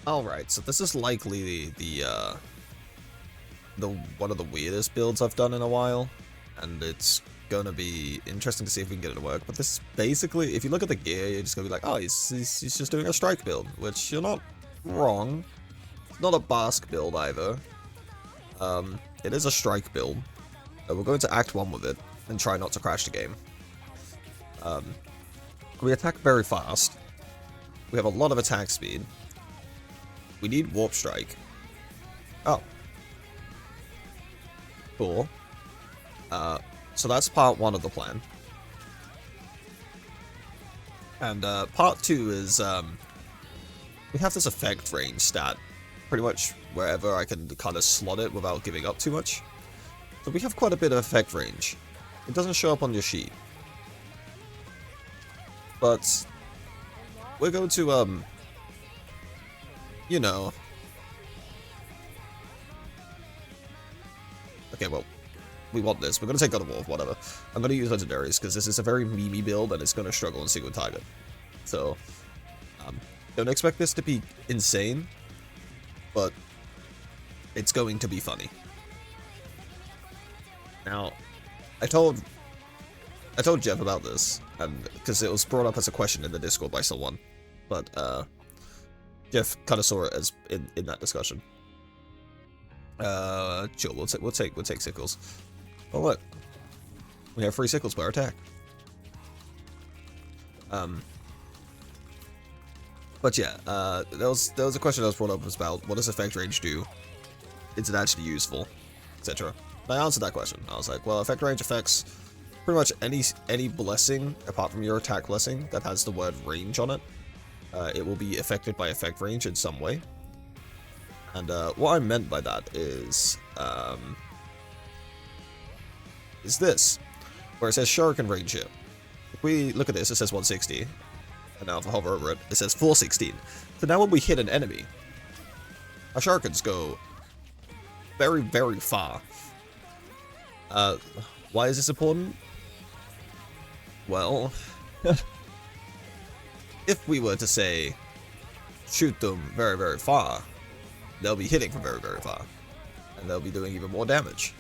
Alright, so this is likely the one of the weirdest builds I've done in a while, and it's gonna be interesting to see if we can get it to work. But this basically, if you look at the gear, you're just gonna be like, oh, he's just doing a strike build, which you're not wrong. It's not a Basque build either. It is a strike build. We're going to act 1 with it and try not to crash the game. We attack very fast. We have a lot of attack speed. We need Warp Strike. Oh. Cool. So that's part 1 of the plan. And part 2 is we have this effect range stat pretty much wherever I can kind of slot it without giving up too much. So we have quite a bit of effect range. It doesn't show up on your sheet. But we're going to you know. Okay, well, we want this. We're going to take God of War, whatever. I'm going to use legendaries, because this is a very memey build, and it's going to struggle in single target. So, don't expect this to be insane, but it's going to be funny. Now, I told Jeff about this, and because it was brought up as a question in the Discord by someone, but Jeff kind of saw it as in that discussion. Sure, we'll take sickles. Oh look, we have 3 sickles per attack. But yeah, there was a question that was brought up was about what does effect range do? Is it actually useful, etc. And I answered that question. I was like, well, effect range affects pretty much any blessing apart from your attack blessing that has the word range on it. It will be affected by effect range in some way. And what I meant by that is this, where it says Shuriken range here. If we look at this, it says 160, and now if I hover over it, it says 416. So now when we hit an enemy, our Shurikens go very, very far. Why is this important? Well, if we were to say, shoot them very, very far, they'll be hitting from very, very far, and they'll be doing even more damage.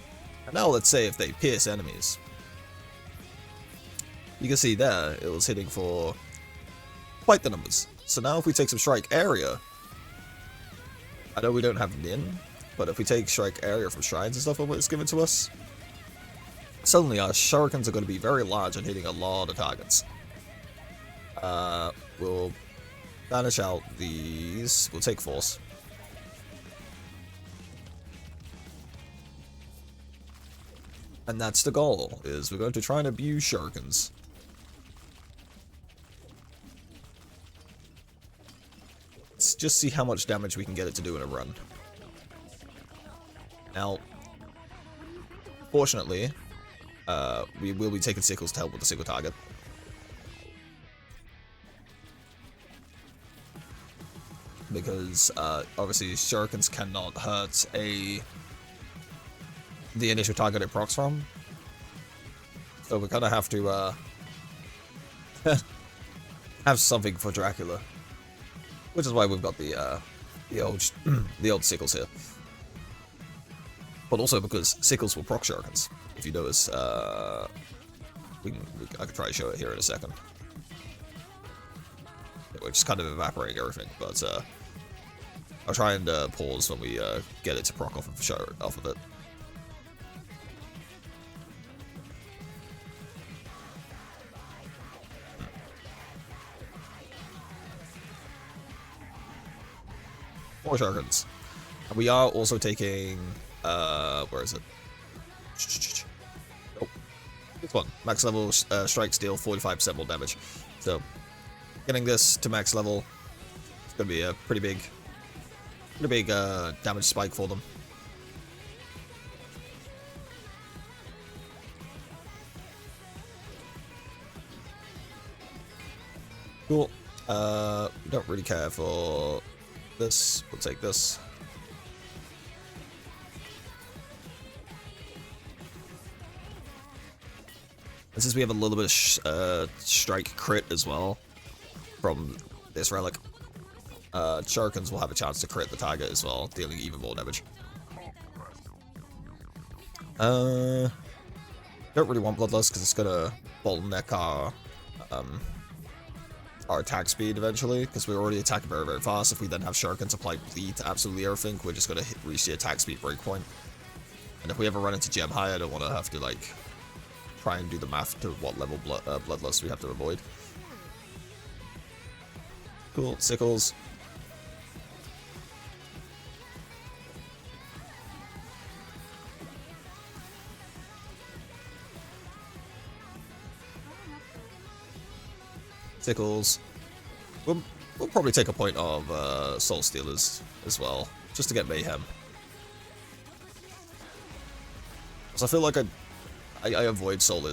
And now let's say if they pierce enemies. You can see there, it was hitting for quite the numbers. So now if we take some strike area, I know we don't have Nin, but if we take strike area from shrines and stuff when it's given to us, suddenly our shurikens are going to be very large and hitting a lot of targets. We'll banish out these, we'll take force. And that's the goal, is we're going to try and abuse shurikens. Let's just see how much damage we can get it to do in a run. Now, fortunately, we will be taking sickles to help with the single target. Because, obviously, shurikens cannot hurt the initial target it procs from. So we're gonna have to, have something for Dracula. Which is why we've got the old sickles here. But also because sickles will proc shurikens. If you notice, I could try to show it here in a second. We're just kind of evaporating everything, but I'll try and pause when we get it to proc off of it. More shurikens. And we are also taking where is it? Oh, this one. Max level strikes deal 45% more damage. So getting this to max level is gonna be a pretty big damage spike for them. Cool. We don't really care for this. We'll take this. And since we have a little bit of strike crit as well from this relic, Shurikens will have a chance to crit the target as well, dealing even more damage. Don't really want Bloodlust because it's gonna bottleneck our attack speed eventually, because we're already attacking very, very fast. If we then have Shurikens apply bleed to absolutely everything, we're just gonna reach the attack speed breakpoint. And if we ever run into Gem High, I don't want to have to, like, try and do the math to what level Bloodlust we have to avoid. Cool, Sickles. Sickles. We'll probably take a point of Soul Stealers as well, just to get Mayhem. So I feel like I avoid Soul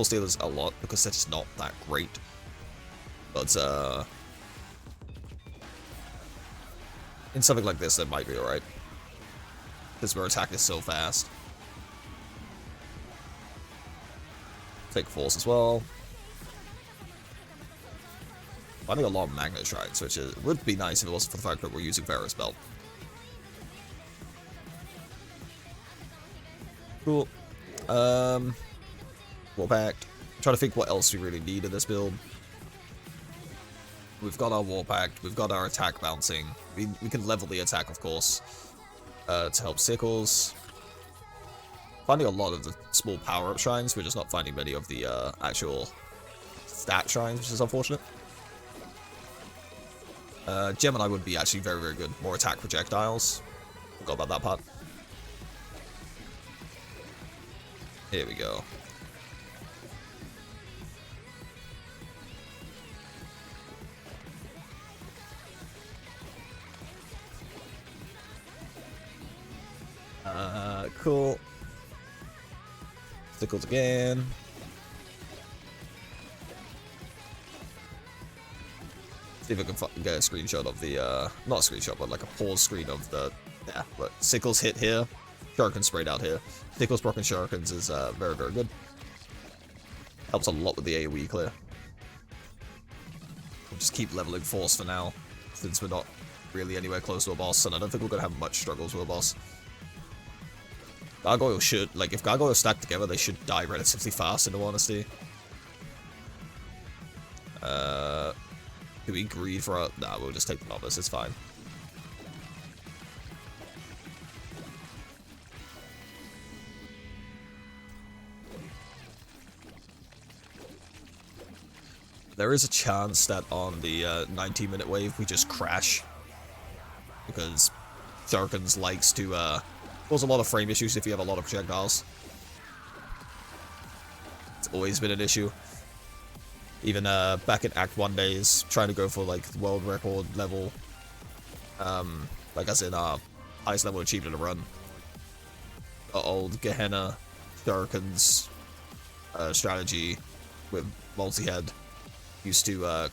Stealers a lot because they're just not that great. But in something like this, that might be alright. Because our attack is so fast. Take Force as well. Finding a lot of Magnet Shrines, which would be nice if it wasn't for the fact that we're using Vera's Belt. Cool. Warpact. I'm trying to think what else we really need in this build. We've got our Warpact, we've got our attack bouncing. We can level the attack, of course, to help Sickles. Finding a lot of the small power-up shrines, we're just not finding many of the actual stat shrines, which is unfortunate. Gemini would be actually very, very good. More attack projectiles. Forgot about that part. Here we go. Cool. Sickles again. See if I can get a screenshot of the, not a screenshot, but like a pause screen of the, yeah, but Sickles hit here, Shuriken sprayed out here. Sickles proccing Shurikens is very, very good. Helps a lot with the AoE clear. We'll just keep leveling Force for now, since we're not really anywhere close to a boss, and I don't think we're going to have much struggles with a boss. Gargoyle should, like, if Gargoyles stack together, they should die relatively fast, in all honesty. Do we greed for a... Nah, we'll just take the Novice, it's fine. There is a chance that on the 19-minute wave, we just crash. Because Shurikens likes to cause a lot of frame issues if you have a lot of projectiles. It's always been an issue. Even back in Act 1 days, trying to go for like world record level, like as in highest level achieved in a run. Old Gehenna Shuriken's strategy with multi-head used to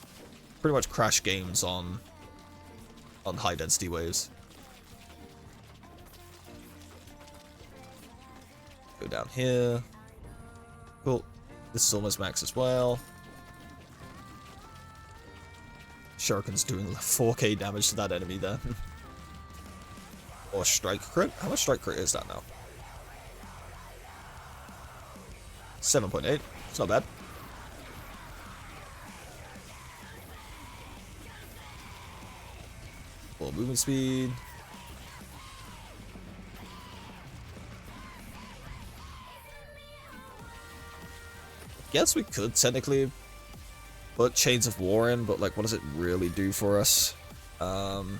pretty much crash games on high density waves. Go down here. Cool. This is almost max as well. Shuriken's doing 4k damage to that enemy there. Or strike crit? How much strike crit is that now? 7.8. It's not bad. Full movement speed. Guess we could technically put Chains of War in, but like, what does it really do for us? Don't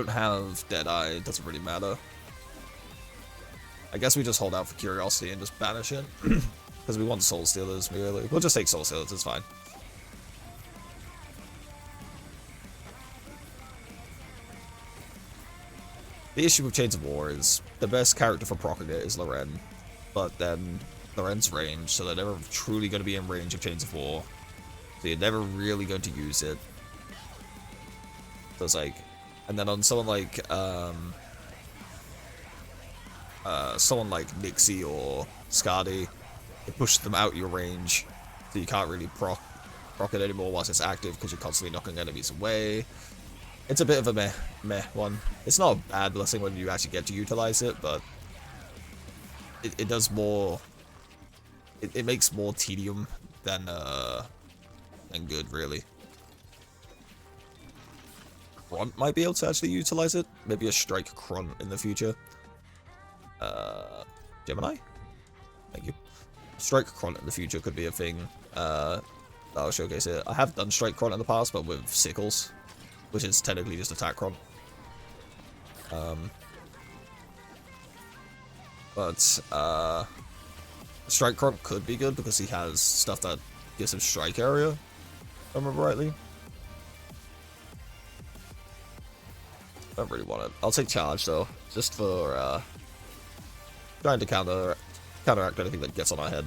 have Deadeye, it doesn't really matter. I guess we just hold out for Curiosity and just banish it. Because we want Soul Stealers, really. We'll just take Soul Stealers, it's fine. The issue with Chains of War is the best character for proccing it is Lorien, but then Lorien's range, so they're never truly going to be in range of Chains of War. So you're never really going to use it. So it's like, and then on someone like Nixie or Skadi, it pushes them out your range, so you can't really proc proc it anymore whilst it's active because you're constantly knocking enemies away. It's a bit of a meh one. It's not a bad blessing when you actually get to utilize it, but it does more. It makes more tedium than good, really. Grunt might be able to actually utilize it. Maybe a strike Grunt in the future. Gemini? Thank you. Strike Grunt in the future could be a thing. That'll showcase it. I have done strike Grunt in the past, but with sickles, which is technically just attack Grunt. Strike Grunt could be good because he has stuff that gives him strike area, if I remember rightly. I don't really want it. I'll take charge though, just for trying to counteract anything that gets on our head.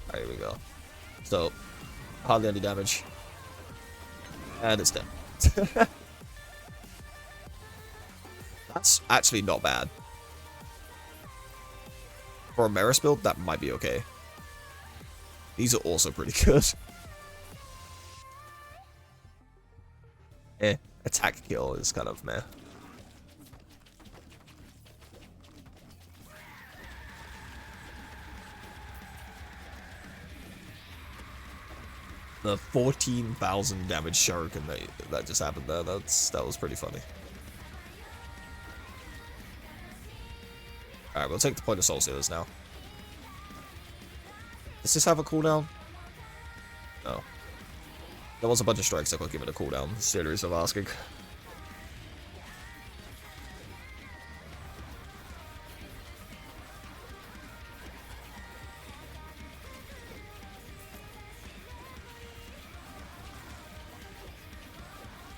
Alright, here we go. So, hardly any damage. And it's dead. That's actually not bad. For a Meris build, that might be okay. These are also pretty good. Attack kill is kind of meh. The 14,000 damage Shuriken that just happened there, that was pretty funny. Alright, we'll take the point of Soul Stealers now. Does this have a cooldown? No. There was a bunch of strikes that could give it a cooldown. Serious of asking.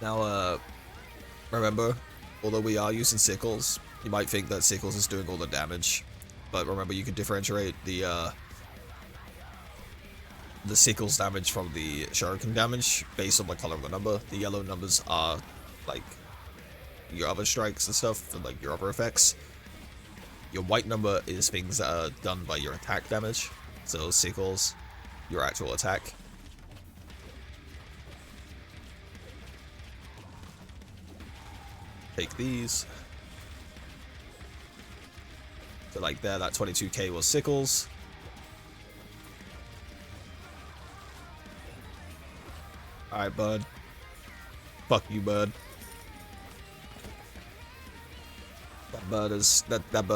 Now, remember, although we are using sickles, you might think that sickles is doing all the damage, but remember you can differentiate the sickles damage from the Shuriken damage based on the color of the number. The yellow numbers are like your other strikes and stuff, and like your other effects. Your white number is things that are done by your attack damage, so sickles, your actual attack. Take these. So like there, that 22k was sickles. Alright, bud. Fuck you, bud. That bird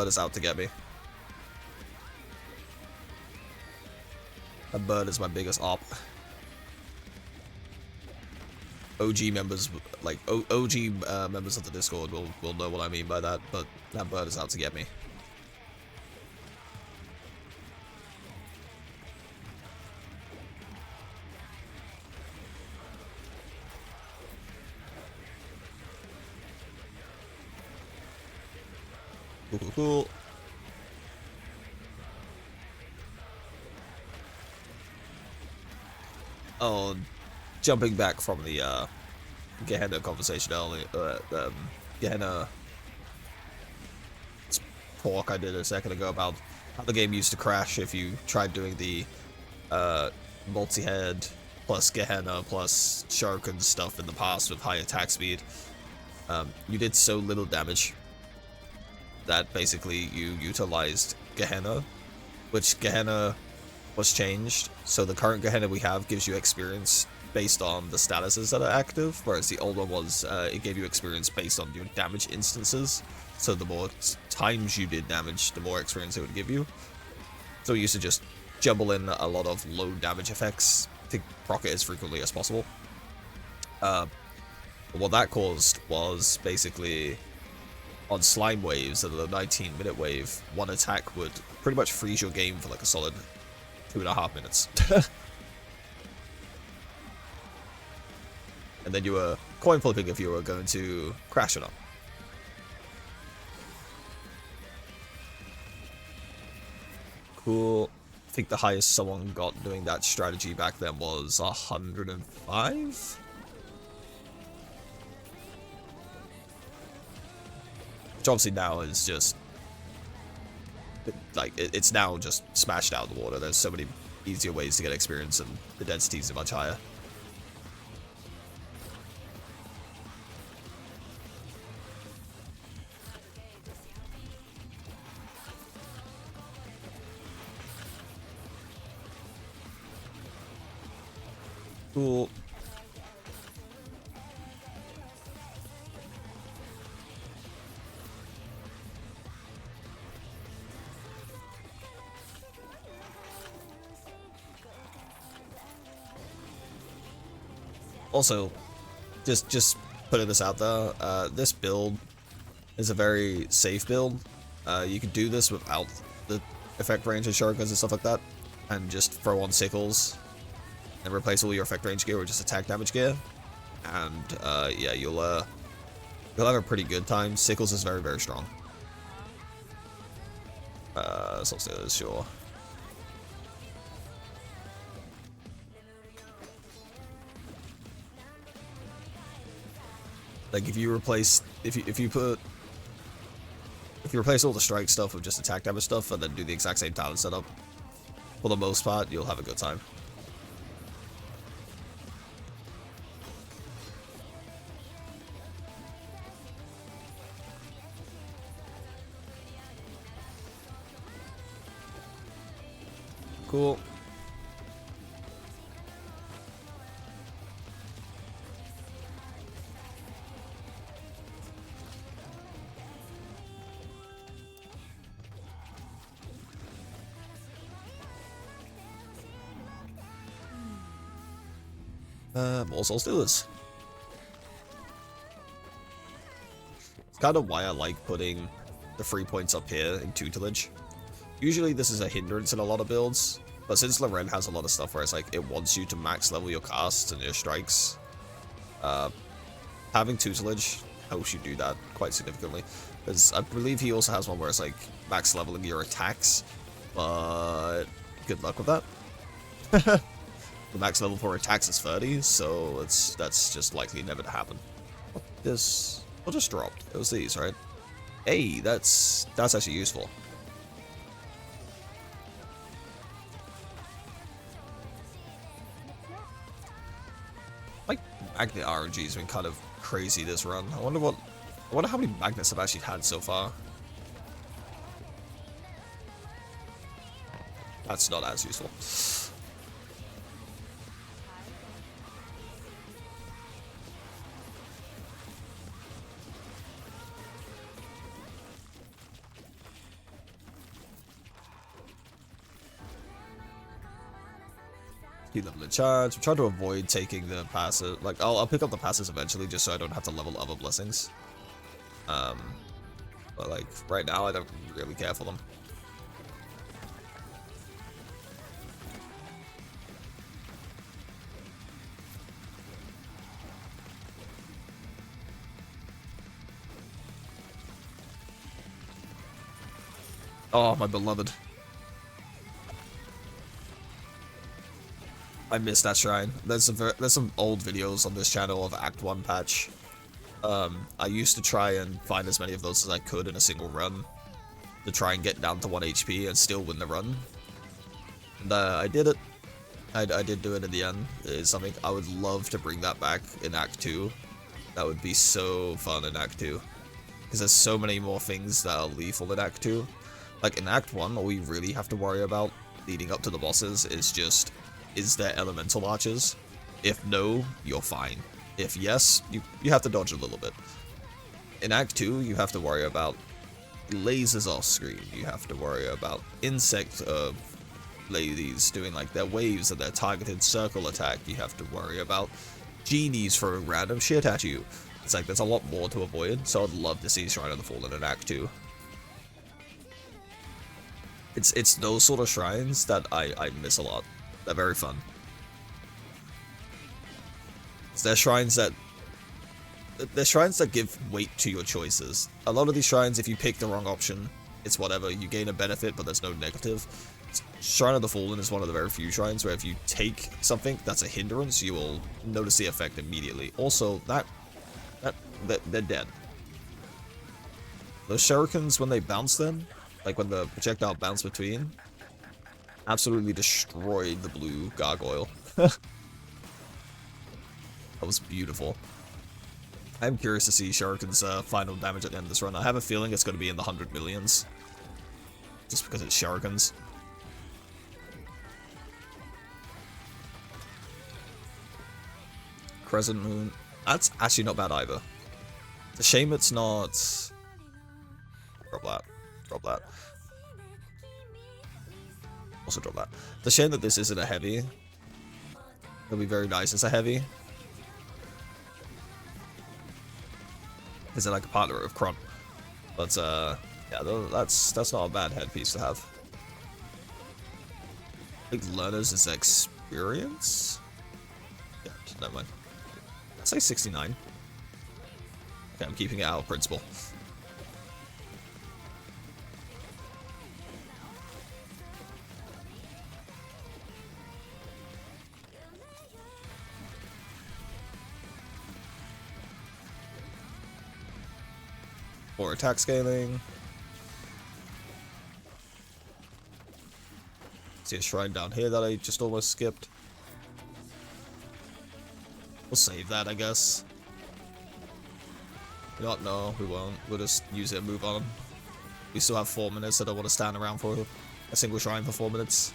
is out to get me. That bird is my biggest op. OG members, like OG members of the Discord will know what I mean by that, but that bird is out to get me. Cool. Oh, jumping back from the Gehenna conversation earlier, Gehenna talk I did a second ago about how the game used to crash if you tried doing the multi-head plus Gehenna plus Shuriken stuff in the past with high attack speed. You did so little damage that basically you utilized Gehenna, which Gehenna was changed, so the current Gehenna we have gives you experience based on the statuses that are active, whereas the old one was, it gave you experience based on your damage instances, so the more times you did damage, the more experience it would give you. So we used to just jumble in a lot of low damage effects to proc it as frequently as possible. What that caused was basically on slime waves, at the 19-minute wave, one attack would pretty much freeze your game for like a solid 2.5 minutes. And then you were coin flipping if you were going to crash or not. Cool. I think the highest someone got doing that strategy back then was 105? Which obviously now is just like, it's now just smashed out of the water. There's so many easier ways to get experience, and the densities are much higher. Cool. Also, just putting this out there, this build is a very safe build. You can do this without the effect range of shurikens and stuff like that, and just throw on sickles and replace all your effect range gear with just attack damage gear, and yeah, you'll have a pretty good time. Sickles is very, very strong. So let's do this, sure. Like if you replace if you replace all the strike stuff with just attack damage stuff and then do the exact same talent setup, for the most part, you'll have a good time. Cool. More Soul Stealers. It's kind of why I like putting the 3 points up here in tutelage. Usually this is a hindrance in a lot of builds, but since Lorien has a lot of stuff where it's like it wants you to max level your casts and your strikes, having tutelage helps you do that quite significantly. Because I believe he also has one where it's like max leveling your attacks, but good luck with that. The max level for attacks is 30, so that's just likely never to happen. What just dropped? It was these, right? Hey, that's actually useful. Like, magnet RNG has been kind of crazy this run. I wonder how many magnets I've actually had so far. That's not as useful. Keep leveling charge. I'm trying to avoid taking the passive. Like, I'll pick up the passes eventually just so I don't have to level other blessings. But like, right now I don't really care for them. Oh, my beloved. I missed that shrine. There's some old videos on this channel of Act 1 patch. I used to try and find as many of those as I could in a single run to try and get down to 1 HP and still win the run. And I did it. I did do it in the end. It's something I would love to bring that back in Act 2. That would be so fun in Act 2. Because there's so many more things that are lethal in Act 2. Like in Act 1, all we really have to worry about leading up to the bosses is there elemental archers? If no, you're fine. If yes, you have to dodge a little bit. In Act 2, you have to worry about lasers off screen. You have to worry about insect ladies doing like their waves and their targeted circle attack. You have to worry about genies throwing random shit at you. It's like there's a lot more to avoid, so I'd love to see Shrine of the Fallen in Act 2. It's those sort of shrines that I miss a lot. They're very fun. They're shrines that give weight to your choices. A lot of these shrines, if you pick the wrong option, it's whatever. You gain a benefit, but there's no negative. Shrine of the Fallen is one of the very few shrines where if you take something that's a hindrance, you will notice the effect immediately. Also, they're dead. Those shurikens, when they bounce them, like when the projectile bounced between, absolutely destroyed the blue gargoyle. That was beautiful. I'm curious to see Shuriken's final damage at the end of this run. I have a feeling it's going to be in the 100 millions. Just because it's Shuriken's. Crescent Moon. That's actually not bad either. It's a shame it's not... Drop that. Drop that. Also drop that. It's a shame that this isn't a heavy. It'll be very nice as a heavy. Is it like a partner of Kron? But yeah, that's not a bad headpiece to have. I think learners is experience. Yeah, never mind. I'd say 69. Okay, I'm keeping it out of principle. Or attack scaling. See a shrine down here that I just almost skipped. We'll save that, I guess. You know what? No, we won't. We'll just use it and move on. We still have 4 minutes. I don't want to stand around for a single shrine for 4 minutes.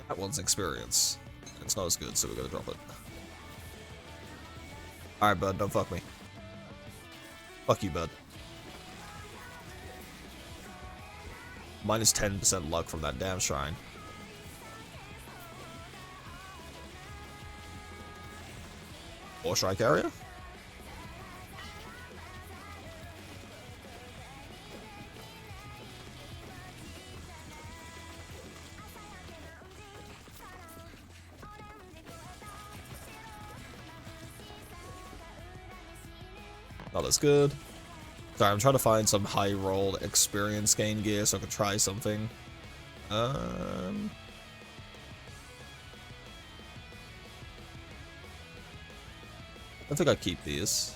That one's experience. It's not as good, so we're gonna drop it. Alright, bud, don't fuck me. Fuck you, bud. Minus 10% luck from that damn shrine. Or strike area? Not as good. Sorry, I'm trying to find some high roll experience gain gear so I can try something. I think I'd keep these.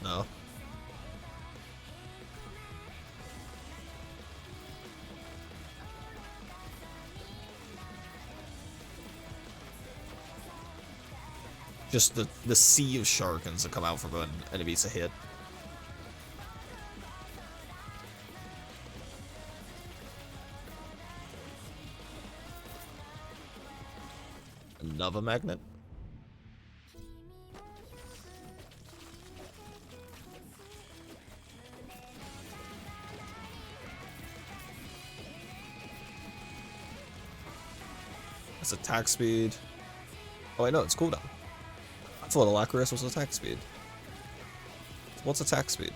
No. Just the sea of Shurikens that come out from an enemy's a hit. Another magnet. That's attack speed. Oh wait, no, it's cooldown. I thought Alacrius was attack speed. What's attack speed?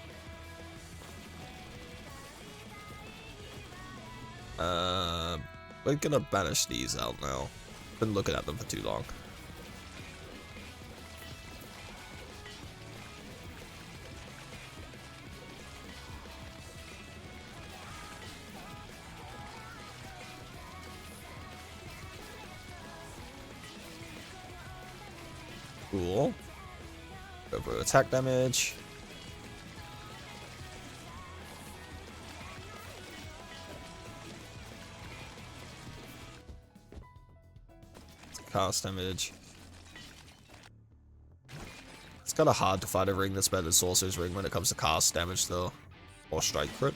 We're gonna banish these out now. Been looking at them for too long. Cool. Go for attack damage. Cast damage. It's kind of hard to find a ring that's better than Sorcerer's Ring when it comes to cast damage, though. Or strike crit.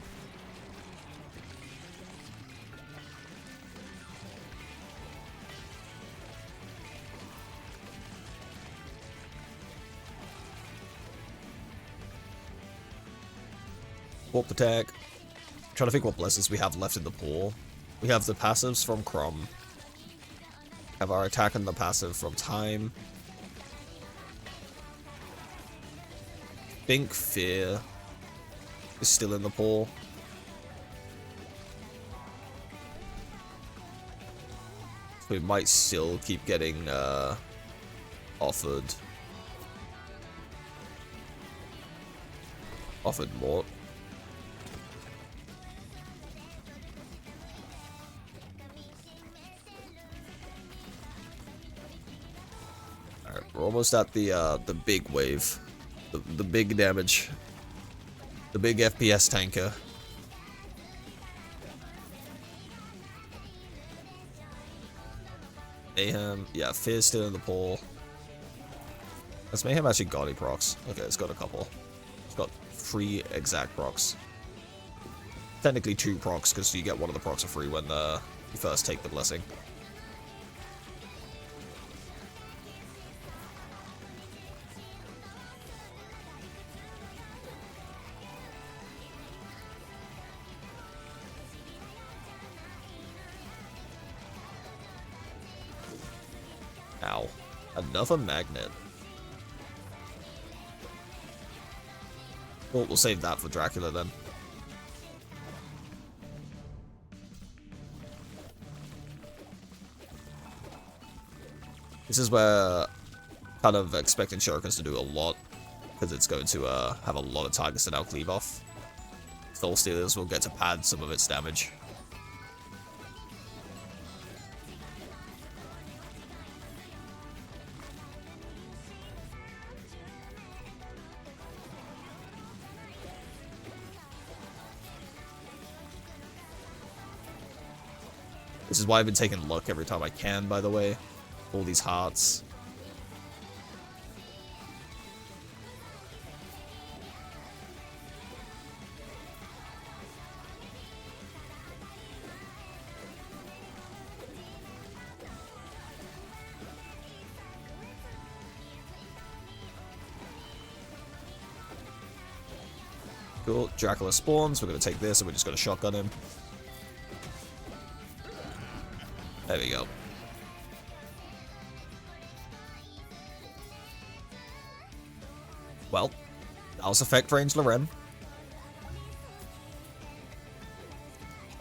Warp attack. I'm trying to think what blessings we have left in the pool. We have the passives from Crom. Have our attack and the passive from Time. Think Fear is still in the pool. We might still keep getting offered more. Alright, we're almost at the big wave. The big damage. The big FPS tanker. Mayhem, yeah, Fear's still in the pool. Has Mayhem actually got any procs? Okay, it's got a couple. It's got 3 exact procs. Technically 2 procs, because you get one of the procs for free when you first take the blessing. Ow. Another magnet. Well, we'll save that for Dracula then. This is where kind of expecting Shurikens to do a lot, because it's going to have a lot of targets to now cleave off. Soul Stealers will get to pad some of its damage. This is why I've been taking luck every time I can, by the way. All these hearts. Cool. Dracula spawns. We're going to take this and we're just going to shotgun him. There we go. Well, that was effect range Lorien.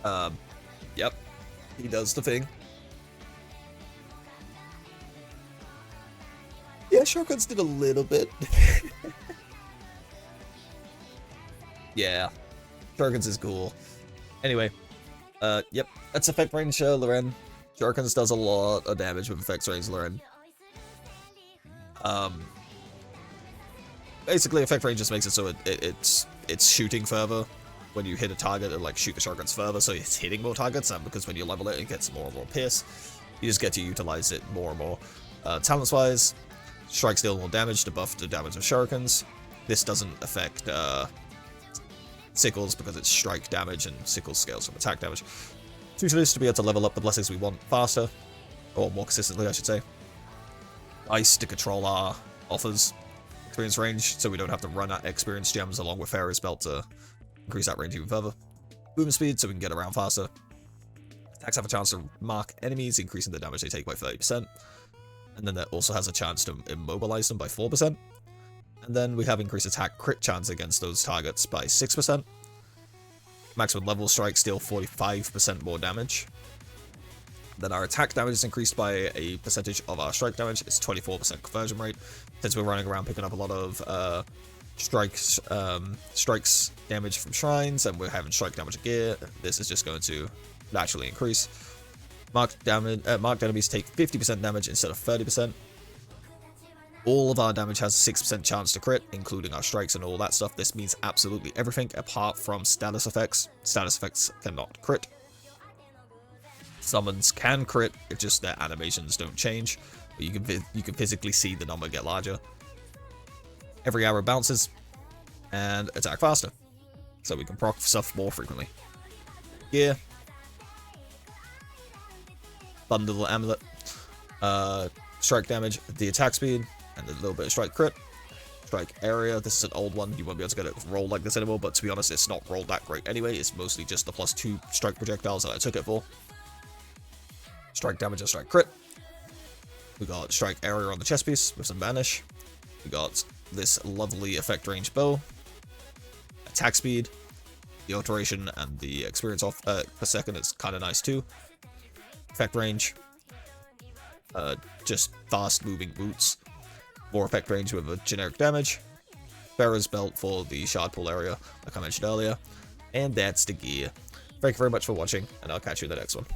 Yep. He does the thing. Yeah, Shurikens did a little bit. Yeah. Shurikens is cool. Anyway. Yep. That's effect range Lorien. Shurikens does a lot of damage with effects range Lorien. Basically, effect range just makes it so it's shooting further. When you hit a target, it like shoot the Shurikens further, so it's hitting more targets, and because when you level it, it gets more and more pierce. You just get to utilize it more and more. Talents-wise, strikes deal more damage to buff the damage of Shurikens. This doesn't affect Sickles because it's strike damage, and Sickles scales from attack damage. Tutelage to be able to level up the blessings we want faster, or more consistently, I should say. Ice to control our offers experience range, so we don't have to run at experience gems along with Pharaoh's Belt to increase that range even further. Movement speed, so we can get around faster. Attacks have a chance to mark enemies, increasing the damage they take by 30%. And then that also has a chance to immobilize them by 4%. And then we have increased attack crit chance against those targets by 6%. Maximum level strikes deal 45% more damage. Then our attack damage is increased by a percentage of our strike damage. It's 24% conversion rate. Since we're running around picking up a lot of strikes damage from shrines, and we're having strike damage gear, this is just going to naturally increase. Marked enemies take 50% damage instead of 30%. All of our damage has a 6% chance to crit, including our strikes and all that stuff. This means absolutely everything apart from status effects. Status effects cannot crit. Summons can crit, it's just their animations don't change. But you can physically see the number get larger. Every arrow bounces, and attack faster. So we can proc stuff more frequently. Gear. Bundle amulet. Strike damage, the attack speed, and a little bit of strike crit. Strike area, this is an old one, you won't be able to get it rolled like this anymore, but to be honest, it's not rolled that great anyway. It's mostly just the +2 strike projectiles that I took it for. Strike damage and strike crit. We got strike area on the chest piece with some banish. We got this lovely effect range bow. Attack speed. The alteration and the experience off per second is kind of nice too. Effect range. just fast-moving boots. More effect range with a generic damage. Bearer's belt for the shard pull area, like I mentioned earlier. And that's the gear. Thank you very much for watching, and I'll catch you in the next one.